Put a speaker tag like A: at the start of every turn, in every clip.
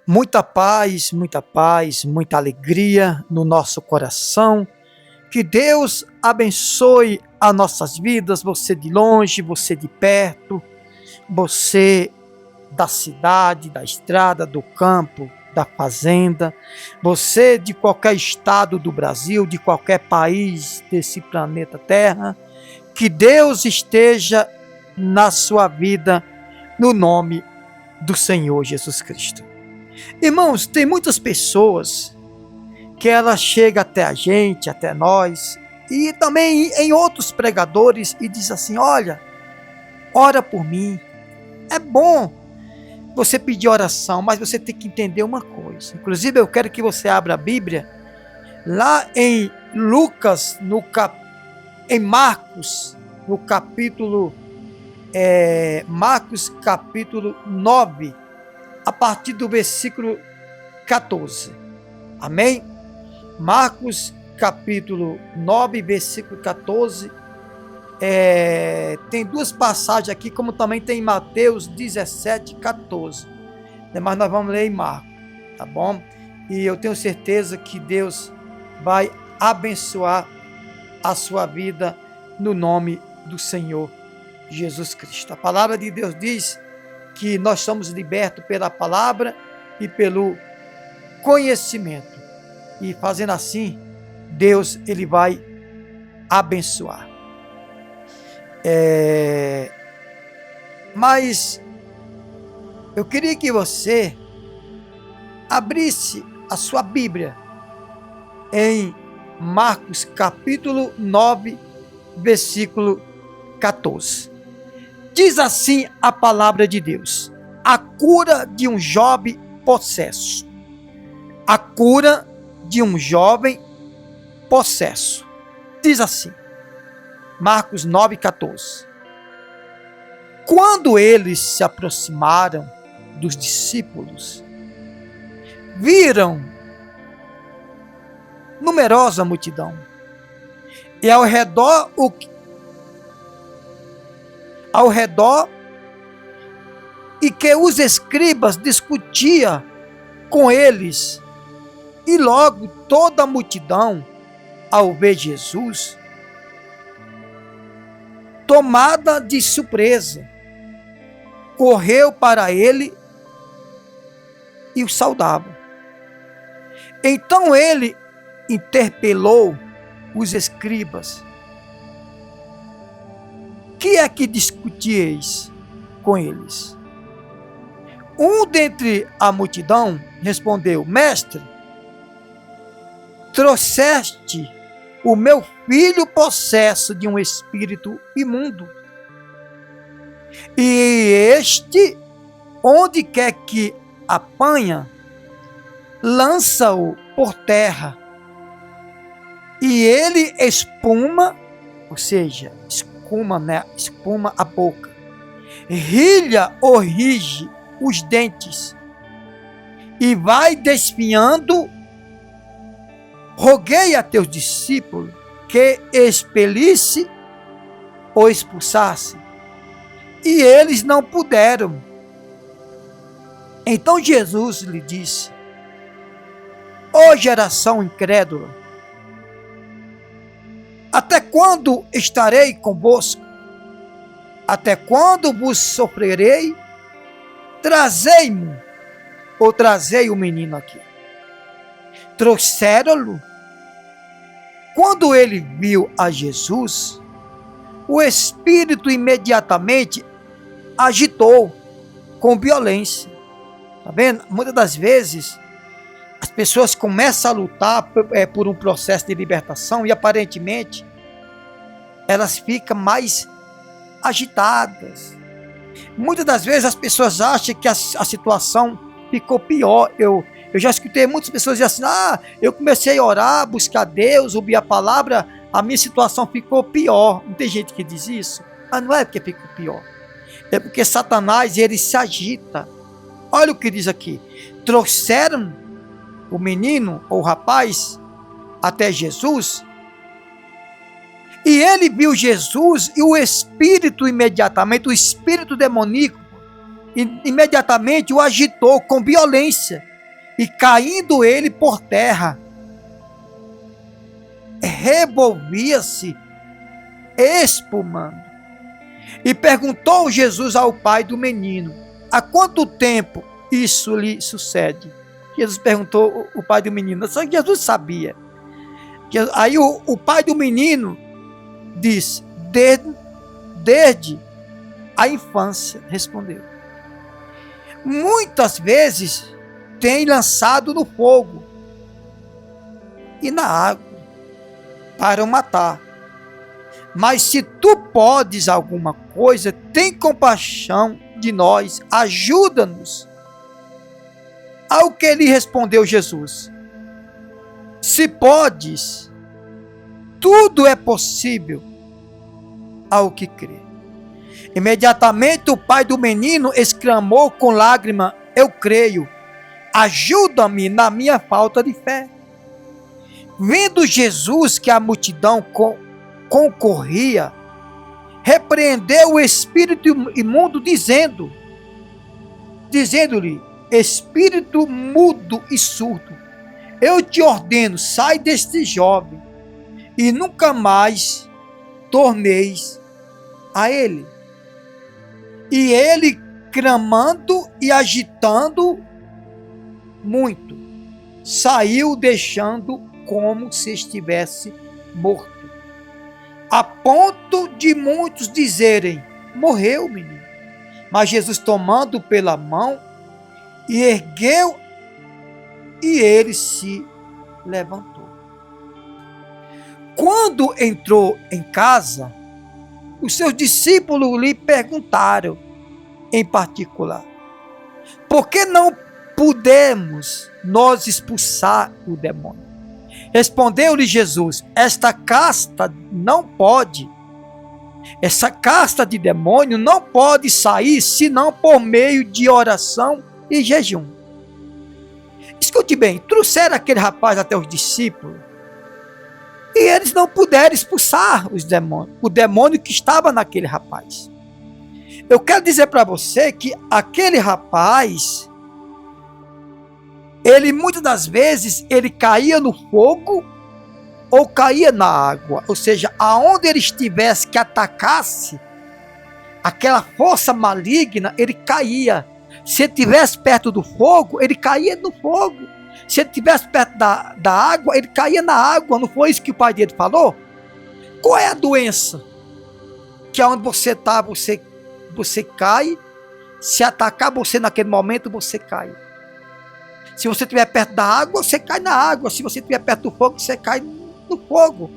A: muita paz, muita alegria no nosso coração. Que Deus abençoe as nossas vidas, você de longe, você de perto, você da cidade, da estrada, do campo, da fazenda, você de qualquer estado do Brasil, de qualquer país desse planeta Terra. Que Deus esteja na sua vida, no nome do Senhor Jesus Cristo. Irmãos, tem muitas pessoas que ela chega até a gente, até nós, e também em outros pregadores, e diz assim: olha, ora por mim. É bom você pedir oração, mas você tem que entender uma coisa. Inclusive, eu quero que você abra a Bíblia lá em Lucas, em Marcos, no capítulo Marcos capítulo 9, a partir do versículo 14. Amém? Marcos capítulo 9, versículo 14. Tem duas passagens aqui, como também tem em Mateus 17, 14. Mas nós vamos ler em Marcos, tá bom? E eu tenho certeza que Deus vai abençoar a sua vida no nome do Senhor Jesus Cristo. A palavra de Deus diz que nós somos libertos pela palavra e pelo conhecimento. E fazendo assim, Deus ele vai abençoar. Mas eu queria que você abrisse a sua Bíblia em Marcos capítulo 9, versículo 14. Diz assim a palavra de Deus: a cura de um jovem possesso. A cura de um jovem possesso. Diz assim, Marcos 9, 14. Quando eles se aproximaram dos discípulos, viram numerosa multidão, e ao redor e que os escribas discutiam com eles. E logo toda a multidão, ao ver Jesus, tomada de surpresa, correu para ele e o saudava. Então ele interpelou os escribas: que é que discutieis com eles? Um dentre a multidão respondeu: mestre, trouxeste o meu filho possesso de um espírito imundo, e este, onde quer que apanha, lança-o por terra, e ele espuma, ou seja, espuma a boca, rilha ou rige os dentes, e vai desfiando. Roguei a teus discípulos que expelisse ou expulsasse, e eles não puderam. Então Jesus lhe disse: ó geração incrédula, até quando estarei convosco? Até quando vos sofrerei? Trazei-mo, ou trazei o menino aqui. Trouxeram-lo. Quando ele viu a Jesus, o espírito imediatamente agitou com violência. Tá vendo? Muitas das vezes as pessoas começam a lutar por um processo de libertação e aparentemente elas ficam mais agitadas. Muitas das vezes as pessoas acham que a situação ficou pior. Eu já escutei muitas pessoas dizer assim: eu comecei a orar, buscar Deus, ouvir a palavra, a minha situação ficou pior. Não tem gente que diz isso? Mas não é porque ficou pior. É porque Satanás, ele se agita. Olha o que diz aqui: trouxeram o menino ou o rapaz até Jesus, e ele viu Jesus, e o espírito demoníaco, imediatamente o agitou com violência. e caindo ele por terra, revolvia-se espumando. E perguntou Jesus ao pai do menino: há quanto tempo isso lhe sucede? Jesus perguntou o pai do menino, só que Jesus sabia. Aí o pai do menino disse: desde a infância, respondeu. Muitas vezes tem lançado no fogo e na água para o matar. Mas se tu podes alguma coisa, tem compaixão de nós, ajuda-nos. Ao que lhe respondeu Jesus: se podes, tudo é possível ao que crê. Imediatamente o pai do menino exclamou com lágrima: eu creio, ajuda-me na minha falta de fé. Vendo Jesus que a multidão concorria, repreendeu o espírito imundo, dizendo-lhe: espírito mudo e surdo, eu te ordeno, sai deste jovem e nunca mais torneis a ele. E ele, clamando e agitando muito, saiu, deixando como se estivesse morto, a ponto de muitos dizerem: morreu o menino. Mas Jesus, tomando pela mão, e ergueu, e ele se levantou. Quando entrou em casa, os seus discípulos lhe perguntaram em particular: por que não pudemos nós expulsar o demônio? Respondeu-lhe Jesus: essa casta de demônio não pode sair senão por meio de oração e jejum. Escute bem, trouxeram aquele rapaz até os discípulos e eles não puderam expulsar os demônios, o demônio que estava naquele rapaz. Eu quero dizer para você que aquele rapaz, ele muitas das vezes ele caía no fogo ou caía na água, ou seja, aonde ele estivesse que atacasse aquela força maligna, ele caía. Se ele estivesse perto do fogo, ele caía no fogo. Se ele estivesse perto da água, ele caía na água. Não foi isso que o pai dele falou? Qual é a doença? Que aonde você está, você cai. Se atacar você naquele momento, você cai. Se você estiver perto da água, você cai na água. Se você estiver perto do fogo, você cai no fogo.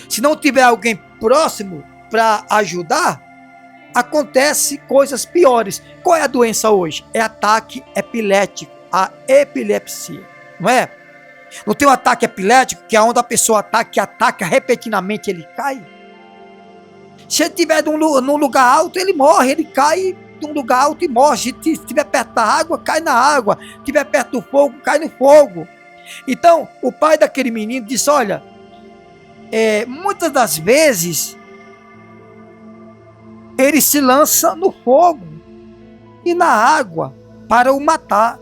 A: Se não tiver alguém próximo para ajudar, acontece coisas piores. Qual é a doença hoje? É ataque epilético, a epilepsia, não é? Não tem um ataque epilético que é onde a pessoa ataca repetidamente, ele cai? Se ele estiver num lugar alto, ele morre, ele cai de um lugar alto e morre. Se estiver perto da água, cai na água. Se estiver perto do fogo, cai no fogo. Então, o pai daquele menino disse: olha, muitas das vezes ele se lança no fogo e na água para o matar.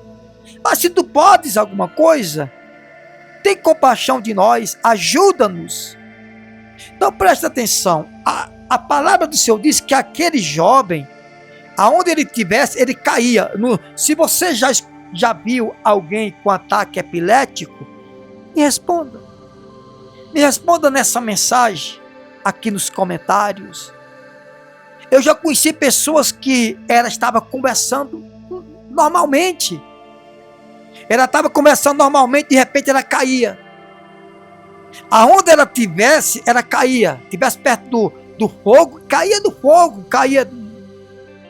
A: Mas se tu podes alguma coisa, tem compaixão de nós, ajuda-nos. Então presta atenção, a palavra do Senhor diz que aquele jovem, aonde ele estivesse, ele caía. Se você já viu alguém com ataque epilético, me responda. Me responda nessa mensagem, aqui nos comentários. Eu já conheci pessoas que ela estava conversando normalmente. Ela estava conversando normalmente, de repente ela caía. Aonde ela tivesse, ela caía. Tivesse perto do fogo, caía do fogo. Caía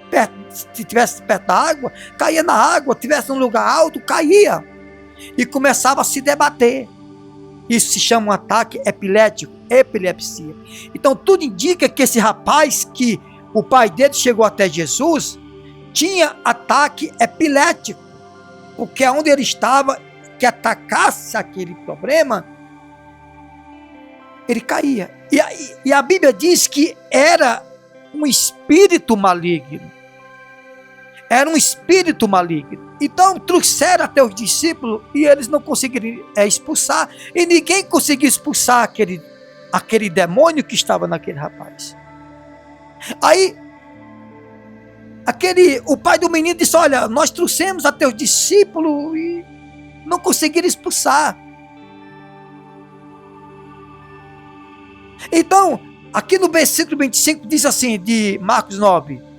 A: perto, se tivesse perto da água, caía na água. Tivesse num lugar alto, caía. E começava a se debater. Isso se chama um ataque epilético, epilepsia. Então tudo indica que esse rapaz, que o pai dele chegou até Jesus, tinha ataque epilético, porque onde ele estava, que atacasse aquele problema, ele caía. E a Bíblia diz que era um espírito maligno. Era um espírito maligno. Então trouxeram até os discípulos e eles não conseguiram expulsar. E ninguém conseguiu expulsar aquele demônio que estava naquele rapaz. Aí o pai do menino disse: olha, nós trouxemos até os discípulos e não conseguiram expulsar. Então, aqui no versículo 25 diz assim, de Marcos 9: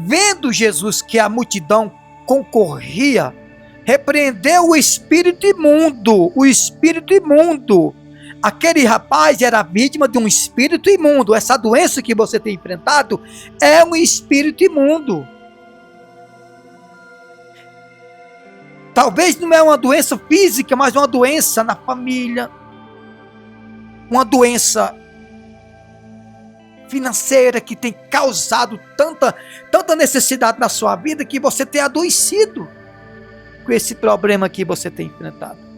A: vendo Jesus que a multidão concorria, repreendeu o espírito imundo. O espírito imundo. Aquele rapaz era vítima de um espírito imundo. Essa doença que você tem enfrentado é um espírito imundo. Talvez não é uma doença física, mas uma doença na família. Uma doença financeira que tem causado tanta necessidade na sua vida que você tem adoecido com esse problema que você tem enfrentado.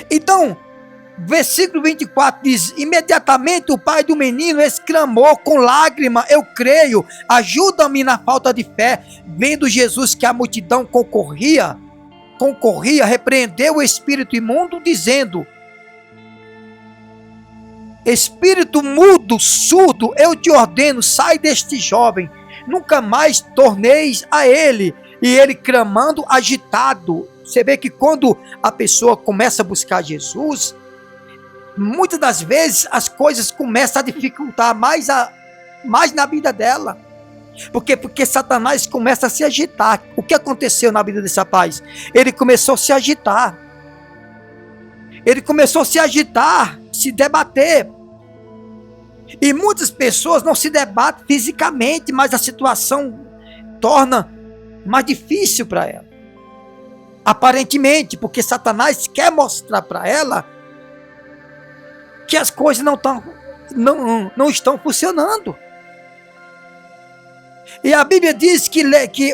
A: Então, versículo 24 diz: imediatamente o pai do menino exclamou com lágrima: eu creio, ajuda-me na falta de fé. Vendo Jesus que a multidão concorria, repreendeu o espírito imundo, dizendo: espírito mudo, surdo, eu te ordeno, sai deste jovem, nunca mais torneis a ele. E ele clamando, agitado. Você vê que quando a pessoa começa a buscar Jesus, muitas das vezes as coisas começam a dificultar mais na vida dela. Porque Satanás começa a se agitar. O que aconteceu na vida desse rapaz? Ele começou a se agitar. Se debater. E muitas pessoas não se debatem fisicamente, mas a situação torna mais difícil para ela. Aparentemente, porque Satanás quer mostrar para ela que as coisas não estão funcionando. E a Bíblia diz que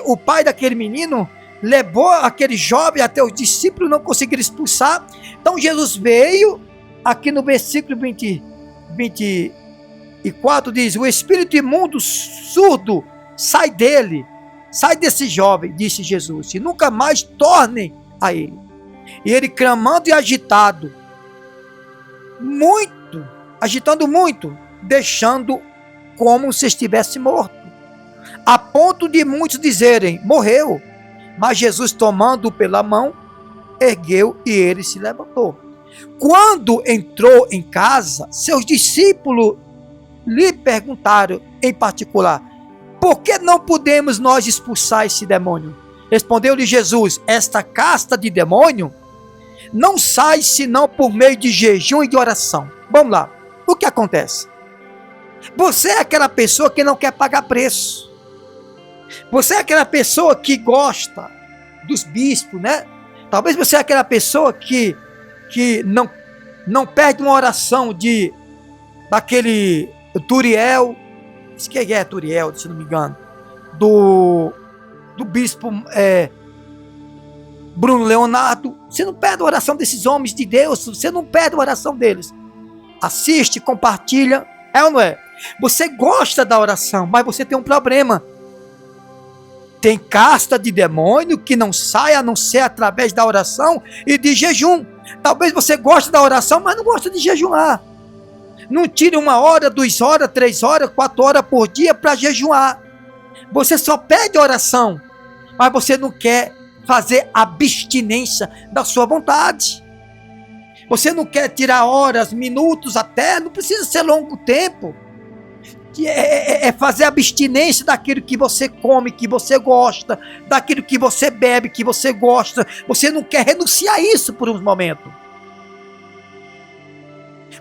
A: o pai daquele menino levou aquele jovem até os discípulos, não conseguiram expulsar. Então Jesus veio, aqui no versículo 24 diz: o espírito imundo surdo sai dele, sai desse jovem, disse Jesus, e nunca mais tornem a ele. E ele clamando e agitando muito, deixando como se estivesse morto, a ponto de muitos dizerem: morreu. Mas Jesus, tomando-o pela mão, ergueu e ele se levantou. Quando entrou em casa, seus discípulos lhe perguntaram em particular: por que não podemos nós expulsar esse demônio? Respondeu-lhe Jesus: esta casta de demônio não sai senão por meio de jejum e de oração. Vamos lá, o que acontece? Você é aquela pessoa que não quer pagar preço. Você é aquela pessoa que gosta dos bispos, né? Talvez você é aquela pessoa que não perde uma oração daquele Turiel. Quem é Turiel, se não me engano? Do bispo Bruno Leonardo. Você não perde a oração desses homens de Deus. Você não perde a oração deles. Assiste, compartilha. É ou não é? Você gosta da oração, mas você tem um problema. Tem casta de demônio que não sai a não ser através da oração e de jejum. Talvez você goste da oração, mas não gosta de jejuar. Não tire 1 hora, 2 horas, 3 horas, 4 horas por dia para jejuar. Você só pede oração, mas você não quer fazer abstinência da sua vontade. Você não quer tirar horas, minutos até, não precisa ser longo tempo. É fazer abstinência daquilo que você come, que você gosta, daquilo que você bebe, que você gosta. Você não quer renunciar a isso por um momento.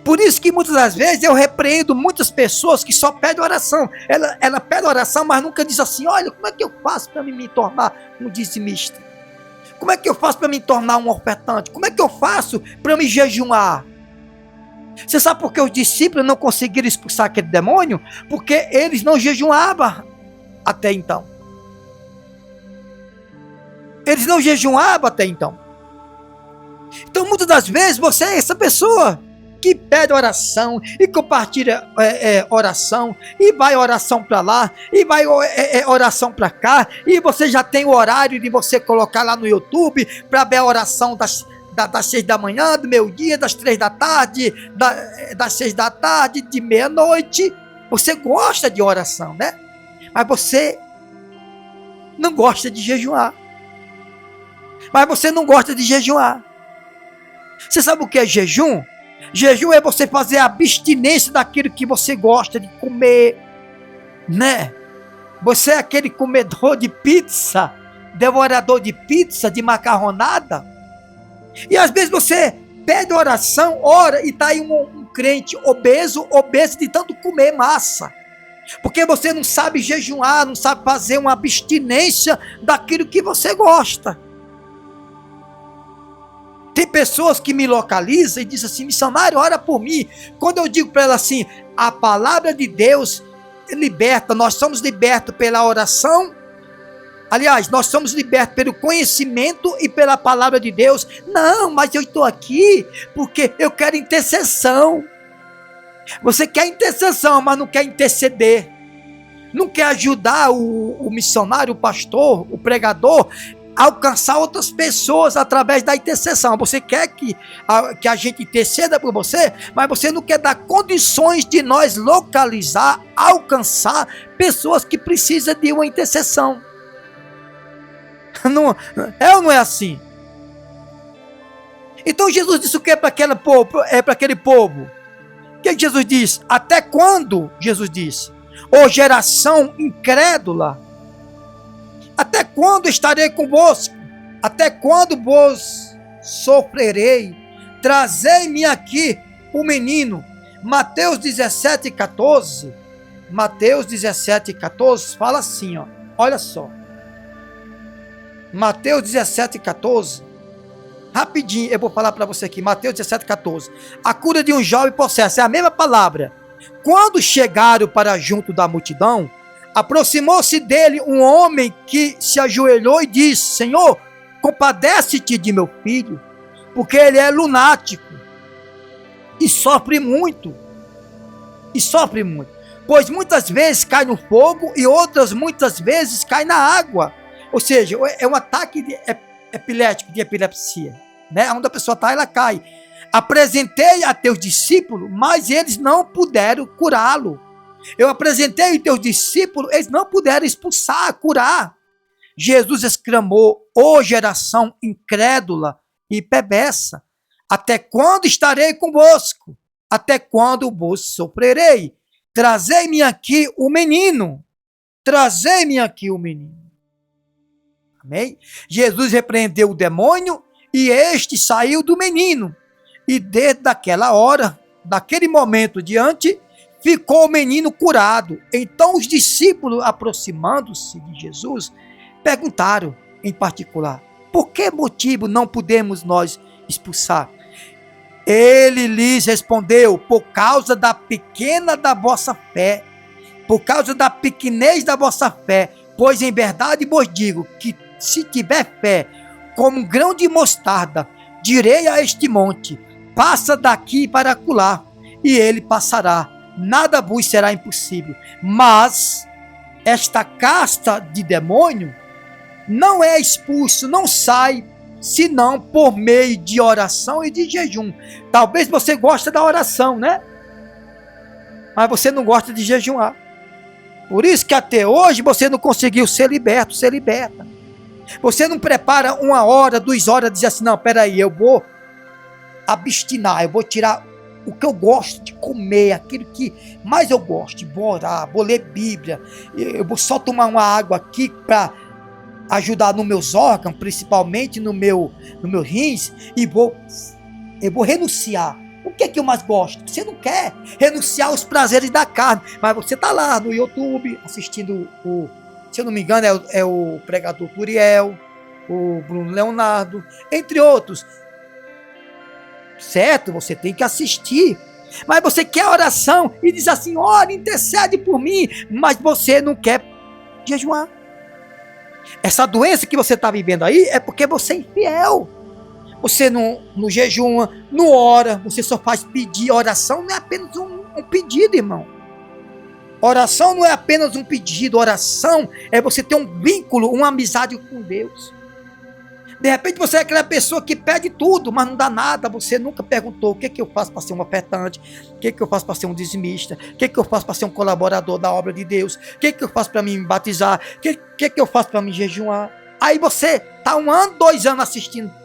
A: Por isso que muitas das vezes eu repreendo muitas pessoas que só pedem oração. Ela pede oração, mas nunca diz assim: olha, como é que eu faço para me tornar um dizimista? Como é que eu faço para me tornar um ofertante? Como é que eu faço para me jejuar? Você sabe por que os discípulos não conseguiram expulsar aquele demônio? Porque eles não jejuavam até então. Eles não jejuavam até então. Então muitas das vezes você é essa pessoa que pede oração e compartilha oração, e vai oração para lá, e vai oração para cá, e você já tem o horário de você colocar lá no YouTube para ver a oração das 6 da manhã, do meio-dia, das 3 da tarde, das 6 da tarde, de meia-noite. Você gosta de oração, né? Mas você não gosta de jejuar. Você sabe o que é jejum? Jejum é você fazer a abstinência daquilo que você gosta de comer, né? Você é aquele comedor de pizza, devorador de pizza, de macarronada. E às vezes você pede oração, ora, e está aí um crente obeso de tanto comer massa. Porque você não sabe jejuar, não sabe fazer uma abstinência daquilo que você gosta. Tem pessoas que me localizam e dizem assim: missionário, ora por mim. Quando eu digo para ela assim, a palavra de Deus liberta, nós somos libertos pela oração. Aliás, nós somos libertos pelo conhecimento e pela palavra de Deus. Não, mas eu estou aqui porque eu quero intercessão. Você quer intercessão, mas não quer interceder. Não quer ajudar o missionário, o pastor, o pregador a alcançar outras pessoas através da intercessão. Você quer que a gente interceda por você, mas você não quer dar condições de nós localizar, alcançar pessoas que precisam de uma intercessão. Não, é ou não é assim? Então Jesus disse o que para aquele povo? O que Jesus diz? Até quando? Jesus diz: ó geração incrédula, até quando estarei convosco? Até quando vos sofrerei? Trazei-me aqui o menino. Mateus 17:14. Mateus 17:14 fala assim, ó. Olha só. Mateus 17:14. Rapidinho, eu vou falar para você aqui. Mateus 17:14. A cura de um jovem possesso. É a mesma palavra. Quando chegaram para junto da multidão, aproximou-se dele um homem que se ajoelhou e disse: Senhor, compadece-te de meu filho, porque ele é lunático e sofre muito. Pois muitas vezes cai no fogo e outras muitas vezes cai na água. Ou seja, é um ataque epilético, de epilepsia, né? Onde a pessoa está, ela cai. Apresentei a teus discípulos, mas eles não puderam curá-lo. Eu apresentei os teus discípulos, eles não puderam expulsar, curar. Jesus exclamou: ó geração incrédula e perversa, até quando estarei convosco? Até quando vos sofrerei? Trazei-me aqui o menino. Amém? Jesus repreendeu o demônio e este saiu do menino. E desde aquela hora, daquele momento diante, ficou o menino curado. Então os discípulos, aproximando-se de Jesus, perguntaram em particular: por que motivo não podemos nós expulsar? Ele lhes respondeu: por causa da pequena da vossa fé, por causa da pequenez da vossa fé, pois em verdade vos digo que se tiver fé como um grão de mostarda, direi a este monte: passa daqui para acolá, e ele passará. Nada vos será impossível. Mas esta casta de demônio não é expulso, não sai, senão por meio de oração e de jejum. Talvez você goste da oração, né? Mas você não gosta de jejuar. Por isso que até hoje você não conseguiu ser liberto, ser liberta. Você não prepara 1 hora, 2 horas, diz assim: não, peraí, eu vou abstinar, eu vou tirar o que eu gosto de comer, aquilo que mais eu gosto, vou orar, vou ler Bíblia, eu vou só tomar uma água aqui para ajudar nos meus órgãos, principalmente no meu rins, e eu vou renunciar. O que é que eu mais gosto? Você não quer renunciar aos prazeres da carne, mas você está lá no YouTube assistindo se eu não me engano, é o pregador Turiel, o Bruno Leonardo, entre outros. Certo? Você tem que assistir. Mas você quer oração e diz assim: ora, intercede por mim, mas você não quer jejuar. Essa doença que você está vivendo aí é porque você é infiel. você não jejuma, não ora, você só faz pedir. Oração não é apenas um pedido, irmão. Oração não é apenas um pedido, oração é você ter um vínculo, uma amizade com Deus. De repente você é aquela pessoa que pede tudo, mas não dá nada. Você nunca perguntou: o que eu faço para ser um ofertante? O que eu faço para ser um dizimista? O que eu faço para ser um colaborador da obra de Deus? O que eu faço para me batizar? O que eu faço para me jejuar? Aí você está 1 ano, 2 anos assistindo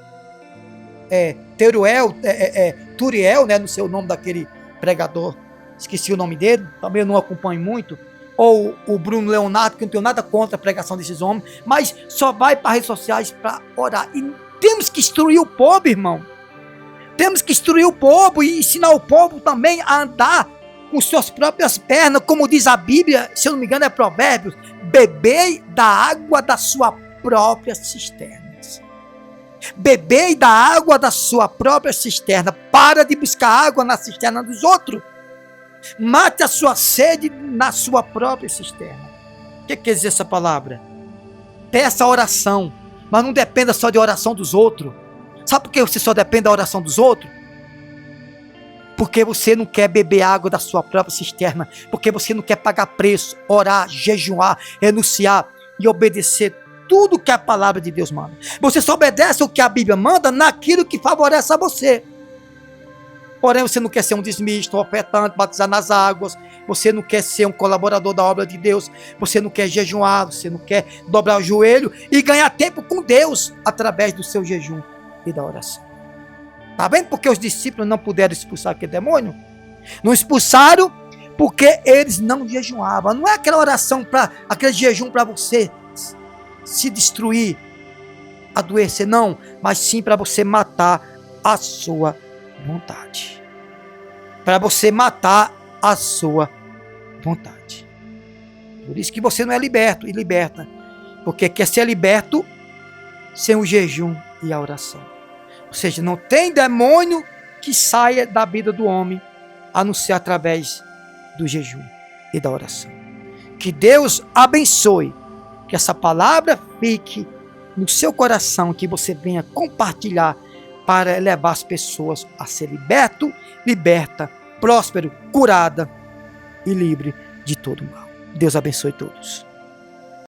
A: Turiel, né, não sei o nome daquele pregador, esqueci o nome dele, também eu não acompanho muito, ou o Bruno Leonardo, que eu não tenho nada contra a pregação desses homens, mas só vai para as redes sociais para orar. E temos que instruir o povo, irmão. Temos que instruir o povo e ensinar o povo também a andar com suas próprias pernas, como diz a Bíblia, se eu não me engano é Provérbios: bebei da água da sua própria cisterna. Bebei da água da sua própria cisterna. Para de buscar água na cisterna dos outros. Mate a sua sede na sua própria cisterna. O que quer dizer essa palavra? Peça oração, mas não dependa só de oração dos outros. Sabe por que você só depende da oração dos outros? Porque você não quer beber água da sua própria cisterna. Porque você não quer pagar preço, orar, jejuar, renunciar e obedecer tudo que a palavra de Deus manda. Você só obedece o que a Bíblia manda naquilo que favorece a você. Porém, você não quer ser um dizimista, um ofertante, batizar nas águas. Você não quer ser um colaborador da obra de Deus. Você não quer jejuar, você não quer dobrar o joelho e ganhar tempo com Deus através do seu jejum e da oração. Está vendo porque os discípulos não puderam expulsar aquele demônio? Não expulsaram porque eles não jejuavam. Não é aquela oração, aquele jejum para você se destruir, adoecer, não, mas sim para você matar a sua vontade. Para você matar a sua vontade. Por isso que você não é liberto e liberta. Porque quer ser liberto sem o jejum e a oração. Ou seja, não tem demônio que saia da vida do homem a não ser através do jejum e da oração. Que Deus abençoe. Que essa palavra fique no seu coração, que você venha compartilhar para levar as pessoas a ser liberta, próspero, curada e livre de todo mal. Deus abençoe todos.